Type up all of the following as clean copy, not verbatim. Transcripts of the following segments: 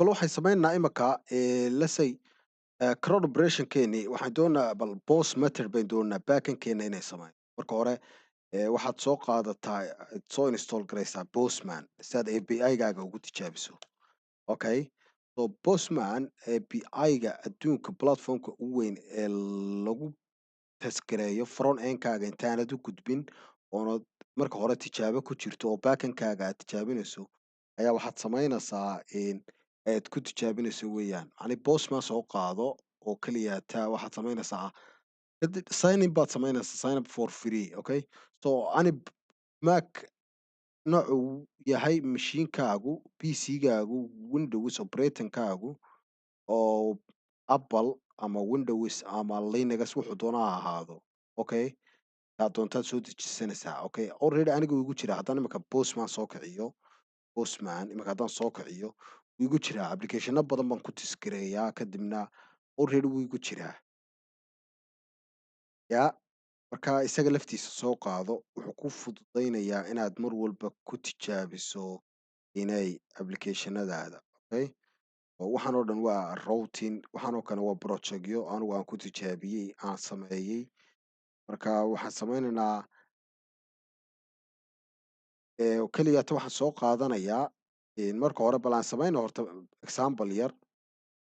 bal waxay samaynaa imaka let's say crowd operationkeeni waxaan doonaa bal boss method bayn doonaa backendkeena inay sameyn marka hore waxaad soo qaadataa soo install garaysaa Postman si aad API-gaaga ugu tijaabiso. Okay. So Postman API-ga adduunka platformka ugu weyn ee lagu taskareeyo front end-kaaga intaanad u gudbin oonad marka hore tijaabo ku jirto oo backend-kaaga aad tijaabinayso ayaa waxaad samaynaysaa aad ku tijaabinayso weeyaan. Yacni Postman soo qaado oo keliya taa waxaad samaynaysaa kadib sign in baad samaynaysaa sign up for free. Okay. So ani Mac noocu yahay mashiinkaagu PC-gaagu Windows operating-kaagu oo Apple ama Windows ama Linux wuxuu doona ha ahaado. Okay. taa doontaad soo dejisanaysaa. Okay. Already aniga wuu igu jiraa haddaan imika Postman soo kiciyo Postman imika haddaan soo kiciyo wuu igu jiraa applicationo badan baan ku tiskareeyaa kadibna already wuu igu jiraa. yaa marka isaga laftiisa soo qaado wuxuu ku fududaynayaa inaad mar walba ku tijaabiso inay applicationadaada. Okay. oo waxaan oo dhan waa routing waxaan oo kale waa projectyo anigu aan ku tijaabiyey aan sameeyey marka waxaan sameynaynaa keliya ta waxaan soo qaadanayaa marka hore bal aan sameyno horta example yar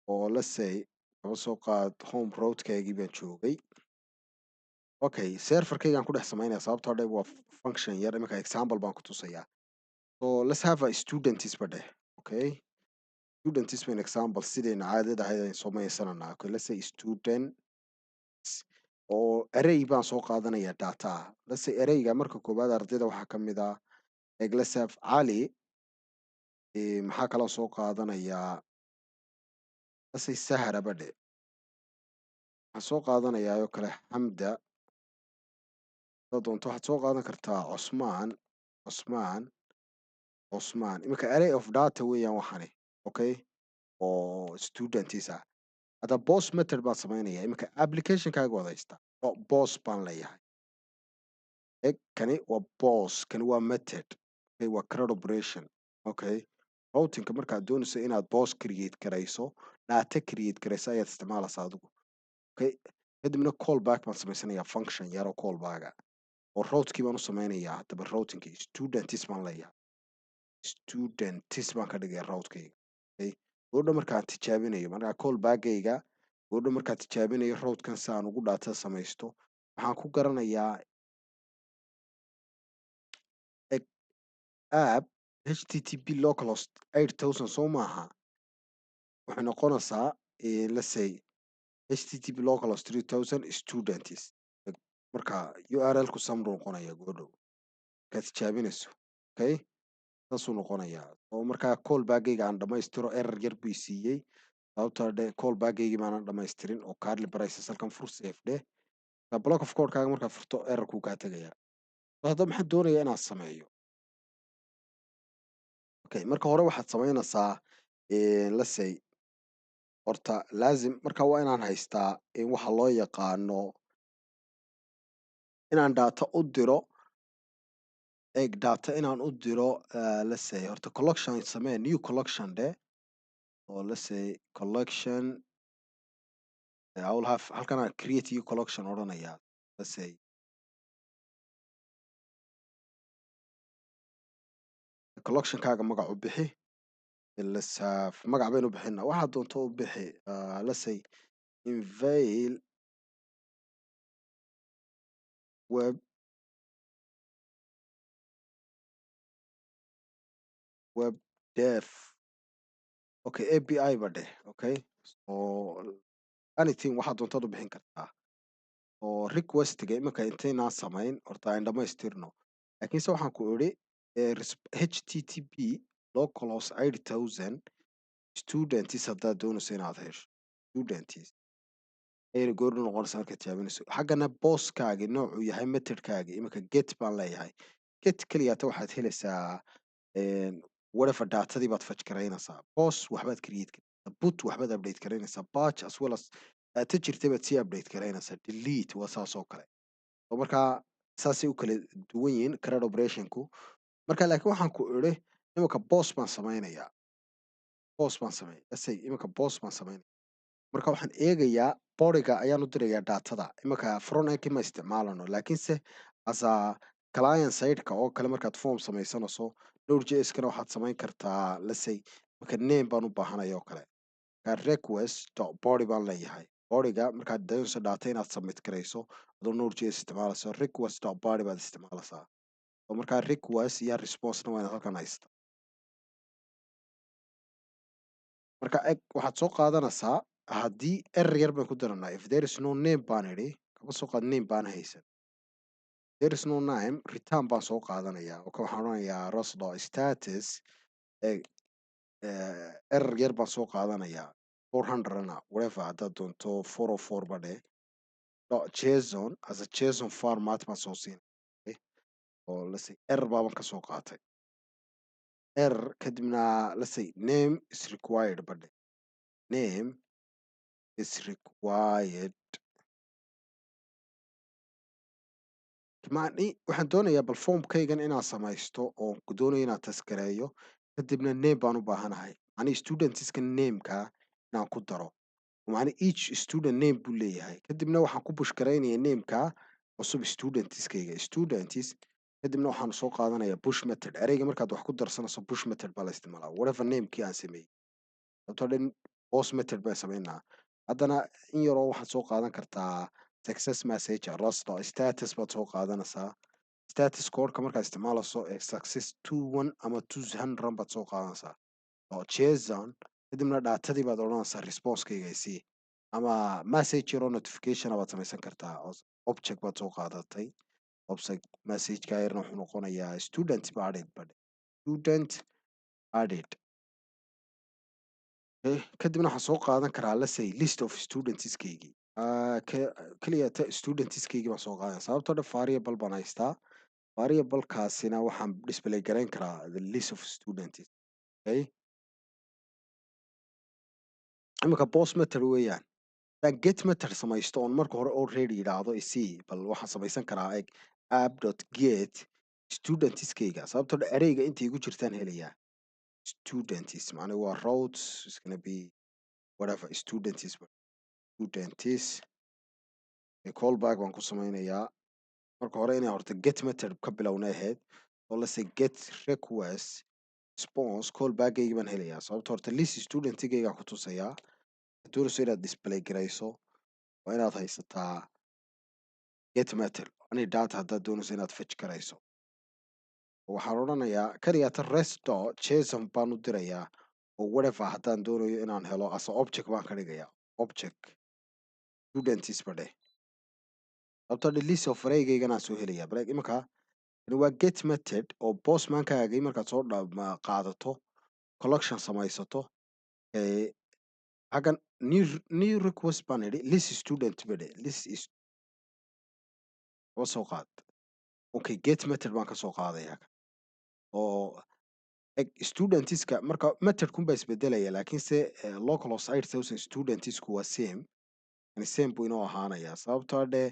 oo let's say kaba soo qaad home routekeygii baan joogay. Okay. serverkeygaan ku dhex sameynaya sababtoo dhan waa function yar imika example baan ku tusayaa. So let's have a students ba dheh. Okay. students by an example sidayna caadada ahayd ayaan samaysananaa. Okay. let's say students oo array baan soo qaadanayaa data. let's say arrayga marka koowaad ardayda waxaa ka mid ah let's have cali maxaa kaloo soo qaadanayaa let's say sahara ba dheh. waxaan soo qaadanayaa oo kale xamda hadaad doonto waxaad soo qaadan kartaa cusmaan imika array of data weeyaan waxani. Okay. oo students ah hadda boss method baan sameynaya imika applicationkaaga wada haystaa boss baan leeyahay. kani waa boss kani waa method. Okay. waa crowd operation. Okay. routingka markaad doonayso inaad boss create garayso data create garayso ayaad isticmaalaysaa adigu. Okay. kadibna callback baan samaysanayaa function yar oo callbacka oo routekii baan u sameynayaa haddaba routingkii students baan leeyahay. students baan ka dhigaya routekeyga. Okay. goodha markaan tijaabinayo markaa callbackgayga goodha markaan tijaabinayo routekan si aan ugu data samaysto waxaan ku garanayaa app http localhost 8000 soo maaha waxay noqonaysaa let's say http localhost 3000 students marka url ku samru noqonaya goodhow markaad tijaabinayso. Okay. saasuu noqonayaa oo markaa callbackgayga aan dhammaystiro error yar buu i siiyey sababtoo dheh callbackgaygii baanan dhammaystirin oo curly braces halkan fur safe dheh block of codekaaga markaad furto errorkuu kaa tegayaa. haddaba maxaan doonayaa inaan sameeyo. Okay. marka hore waxaad samaynaysaa let's say horta laazim marka waa inaan haystaa waxa loo yaqaano inaan data u diro data inaan u diro let's say horta collection samee new collection dheh oo let's say collection I will have halkan aan create new collection odhanayaa let's say collectionkaaga magac u bixi let's have magac baynu bixinaa waxaad doonto u bixi let's say invail web dev. Okay. API ba dheh. Okay. so anything waxaad doontaad u bixin kartaa oo requestiga imika intaynaan samayn horta aan dhammaystirno laakiinse waxaan ku idhi http localhost 8000 students haddaad doonayso inaad hesho students ayna goorna noqonaysa markaad tijaabinayso xaggana bosskaagi noocuu yahay methodkaagi imika get baan leeyahay get keliyaata waxaad helaysaa whatever datadii baad fetch garaynaysaa boss waxbaad create garaysaa boot waxbaad update garaynaysaa batch as well as data jirtay baad sii update garaynaysaa delete waa saas oo kale oo markaa saasay u kala duwan yihiin crowd operationku marka laakiin waxaan ku idhi imika boss baan sameynayaa boss baan sameeyay. Let's say iminka boss baan sameynaya. Marka waxaan eegayaa body-ga ayaan u dirayaa daatada. Iminka front end-ki ma isticmaalano, laakiinse as a client side-ka oo kale markaad form sameysanayso, Node.js-kana waxaad samayn kartaa let's say iminka name baan u baahanaya oo kale. Request.body baan leeyahay. Body-ga markaad doonayso data inaad submit garayso adoo Node.js isticmaalayso, request.body baad isticmaalaysaa. Oo markaa request iyo response-na waa inaad halkan haysataa. Marka eg waxaad soo qaadanaysaa haddii error yar baan ku daranaa if there is no name baan idhi kaba soo qaad name baan haysan. There is no name return baan soo qaadanayaa oo waxaan odhanayaa ross.status error yar baan soo qaadanayaa 400 whatever haddaad doonto 404 ba dheh .json as a json format baan soo siinay oo let's say error baaban ka soo qaatay error kadibna let's say name is required ba dheh name is required macni waxaan doonayaa bal formkaygan inaan samaysto oo doonayo inaan taskareeyo kadibna name baan u baahanahay macni studentska nameka inaan ku daro macni each student name buu leeyahay kadibna waxaan ku bushkaraynaya nameka cusub studentskayga students kadibna waxaan soo qaadanaya push method ereyga markaad wax ku darsanayso push method baa la isticmaalaa whatever namekii aan sameeyey sababtoo dhan post method baan sameynaa haddana in yaroo waxaad soo qaadan kartaa success message status baad soo qaadanaysaa status codeka markaad isticmaalayso success 21 ama 200 baad soo qaadanaysaa oo json kadibna dhaatadii baad odhanaysaa responseskayga isii ama message yaroo notification baad samaysan kartaa object baad soo qaadatay object messageka yarna wuxuu noqonayaa student ba added student added kadibna waxaan soo qaadan karaa let's say list of studentskaygii keliya studentskaygii baan soo qaadanaya sababtoo dhan variable baan haystaa variablekaasina waxaan display garayn karaa the list of students okay iminka post method weeyaan haddaan get method samaysto oon marka hore already yidhaahdo isii bal waxaan samaysan karaa eg app.get studentskayga sababtoo dhan ereyga inta igu jirtaan helayaa students macni waa routes is gonna be whatever students callback baan ku samaynayaa marka hore inay horta get method ka bilowna ahayd oo lase get request response callbackgaygi baan helayaa sababta horta list studentigaygaa ku tusayaa doonayso inaad display garayso waa inaad haysataa get method ani data haddaad doonayso inaad fetch garayso waxaan odhanayaa kaliyaata rest.json baan u dirayaa oo whatever haddaan doonayo inaan helo asa object baan ka dhigayaa object students ba dheh sababtoo dhan list of arraygayganaan soo helayaa bal iminka waa get method oo postmankaagii markaad soo qaadato collection samaysato xaggan new request baan idhi list student ba dheh list is soo qaad okay get method baan ka soo qaadayaa oo studentska marka methodkun baa isbedelaya laakiinse localhost 8000 studentsku waa same yani same buu inoo ahaanayaa sababtoo dheh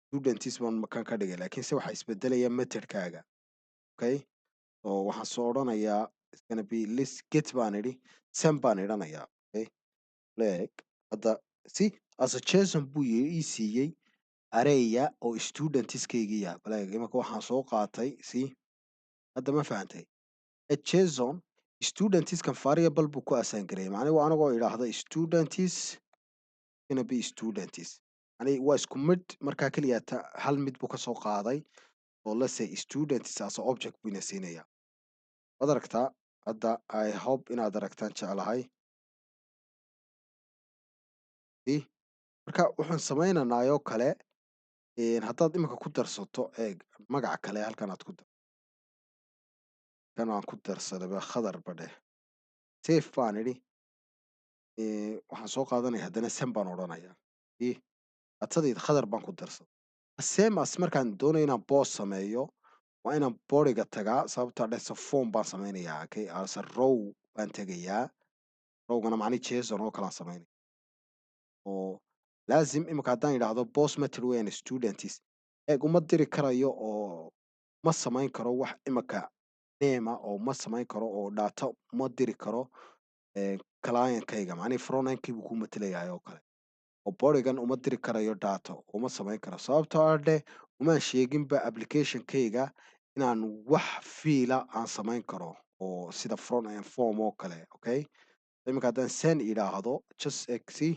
students baan makan ka dhigay laakiinse waxaa isbedelaya methodkaaga okay oo waxaan soo odhanayaa it's gonna be list get baan idhi sem baan idhanayaa okay hadda si as a json buu ii siiyey araya oo studentskaygiya imanka waxaan soo qaatay si hadda ma fahantay json studentskan variable buu ku assign gareeyay macnihi waa anagoo idhaahda students gonna be students yani waa isku mid markaa keliya hal mid buu ka soo qaaday oo let's say students as a object buu ina siinaya waad aragtaa hadda I hope inaad aragtaan jeclahay marka waxaan samaynaynaa kale haddaad iminka ku darsato magac kale halkan aad ku kan aan ku darsaday ba khadar ba dheh safe baan idhi waxaan soo qaadanaya haddana sem baan odhanayaa adsadayda khadar baan ku darsaday same as markaan doonayo inaan boss sameeyo waa inaan bodiga tagaa sababtaa dheh form baan samaynayaa okay ase row baan tegayaa rowgana macni json oo kalaan samaynaya oo laazim iminka haddaan idhaahdo boss method weyn students uma diri karayo oo ma samayn karo wax iminka name oo ma samayn karo oo data ma diri karo client-kayga macnihii front end-kii buu ku matelayahay oo kale. oo bodygan uma diri karayo data uma samayn karo sababtoo ah dheh umaan sheeginba application-kayga inaan wax fiila aan samayn karo oo sida front end form oo kale okay. iminka haddaan send idhaahdo just see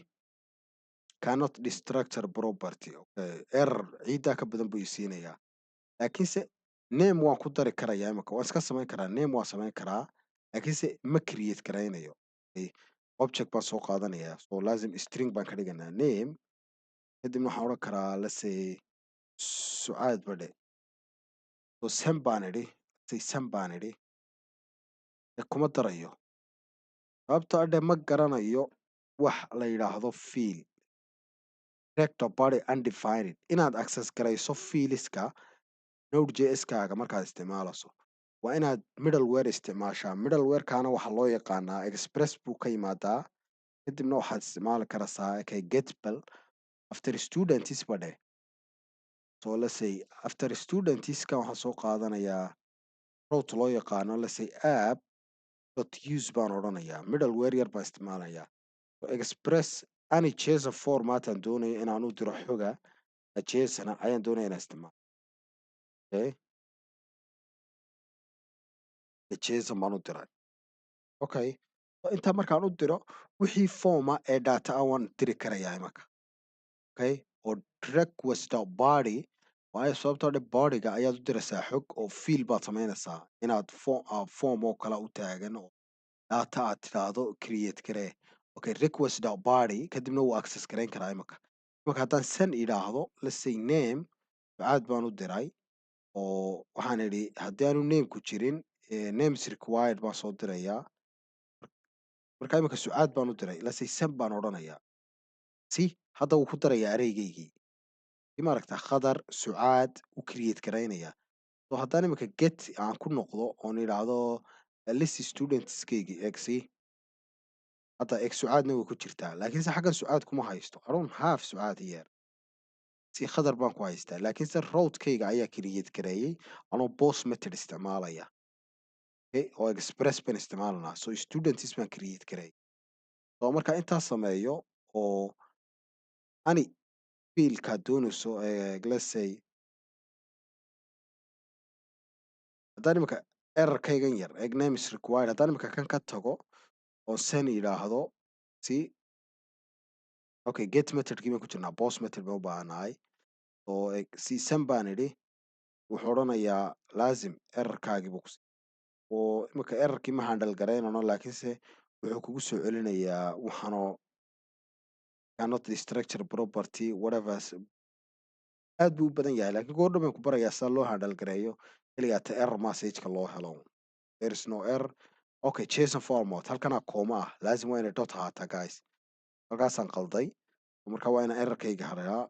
cannot destructure property okay. error ciiddaa ka badan buu i siinayaa laakiinse name waan ku dari karayaa iminka waan iska samayn karaa name waan samayn karaa laakiinse ma create garaynayo okay. object baan soo qaadanayaa so laazim string baan ka dhiganaa name kadibna waxaan odhan karaa let's say sucaad badhe so sen baan idhi say sen baan idhi kuma darayo sababtoo adhe ma garanayo wax la yidhaahdo field rector body undefined inaad access garayso fiiliska node.js-kaaga markaad isticmaalayso waa inaad middleware isticmaashaa middleware-kaana waxaa loo yaqaanaa express buu ka yimaadaa kadibna waxaad isticmaali karaysaa okay getbel after students badhe so let's say after students-ka waxaan soo qaadanayaa route loo yaqaano let's say app dot use baan odhanayaa middleware yar baan isticmaalayaa so express any json format aan doonayo inaan u diro xoga json ayaan doonaya inaan isticmaalo okay json baan u diray okay so intaa markaan u diro wixii forma ee data ah waan diri karayaa imanka okay oo request body waayo sababtoo dhe bodyga ayaad u diraysaa xog oo fiil baad samaynaysaa inaad form oo kale u taagan oo data aad tidhaahdo create garee okay request body kadibna wuu access garayn karaa imanka haddaan sen idhaahdo let's say name sucaad baan u diray oo waxaan idhi haddii aanu nameku jirin names required baan soo dirayaa marka iminka sucaad baan u diray let's say sen baan odhanayaa si hadda wuu ku darayaa areygaygii maaragta khadar sucaad u create garaynaya so haddaan iminka get aan ku noqdo oon idhaahdo list studentskaygii egsi hadda eg sucaadna way ku jirtaa laakiinse xaggan sucaad kuma haysto I don't have sucaad here si khadar baan ku haystaa laakiinse route-kayga ayaa create gareeyey anoo post method isticmaalaya okay oo express baan isticmaalanaa so students baan create gareey so marka intaas sameeyo oo ani fiilkaad doonayso let's say haddaan iminka errorkaygan yar egg name is required haddaan iminka kan ka tago oo sen idhaahdo si okay get methodkii baan ku jirnaa post method baan u baahanahay oo si sen baan idhi wuxuu odhanayaa laazim errorkaagii buu kusi oo iminka errorkii ma handle garaynano laakiinse wuxuu kugu soo celinayaa waxaanoo cannot structure property whatever aad buu u badan yahay laakiin goordho baan ku barayaa sida loo handle gareeyo keligaata error message-ka loo helo there is no error okay json format halkanaa kooma ah laazim waa inay dot ahaataa guys halkaasaan qalday marka waa inaan errorkayga harayaa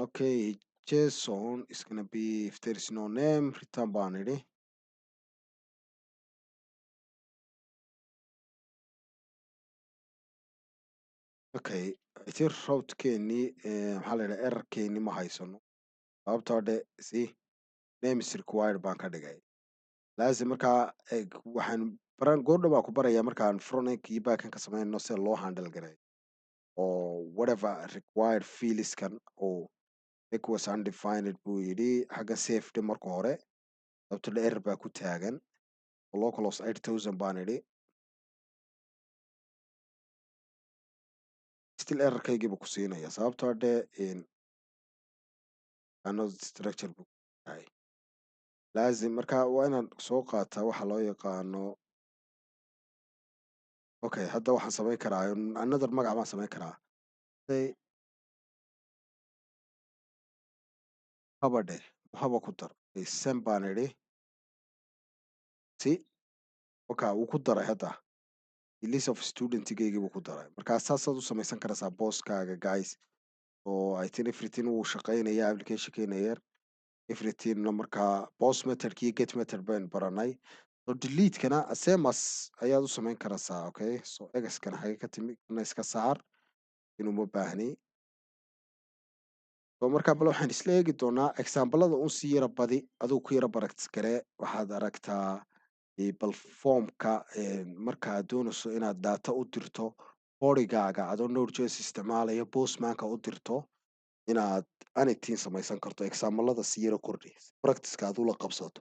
okay json is gonna be if there is no name return baan idhi okay itir route-keenii maxaa la yidhaha errorkeenii ma haysano sababtoo dhe si name is required baan ka dhigay laazim markaa waxaan goordho baan ku barayaa markaan frontend iyo backend ka sameynno sida loo handle gareeyo oo whatever required fieldskan oo request undefined buu yidhi xagga safety marka hore sababto dhe error baa ku taagan localhost 8000 baan idhi still errorkaygiiba ku siinaya sababtoo dhe structure buu yahay laazim marka waa inaan soo qaataa waxa loo yaqaano okay hadda waxaan samayn karaa another magac baan samayn karaa haba dheh haba ku dar sen baan idhi si okay wuu ku daray hadda list of studentgaygii buu ku daray markaa saasaad u samaysan karaysaa booskaaga guys oo I think everything wuu shaqaynaya applicationkeena yar everythingna markaa post methodkii get method bayn baranay so delete-kana same as ayaad u samayn karaysaa okay so egaskana xagee ka timi kana iska saar inuu ma baahni So marka bal waxaan isla eegi doonaa example-ada un si yara badi adigu ku yara practice garee. Waxaad aragtaa bal foomka marka aad doonayso inaad data u dirto qorigaaga adoo Node.js isticmaalaya Postman-ka u dirto inaad anything samaysan karto. Example-ada si yara kordhi practice-ka aad ula qabsato.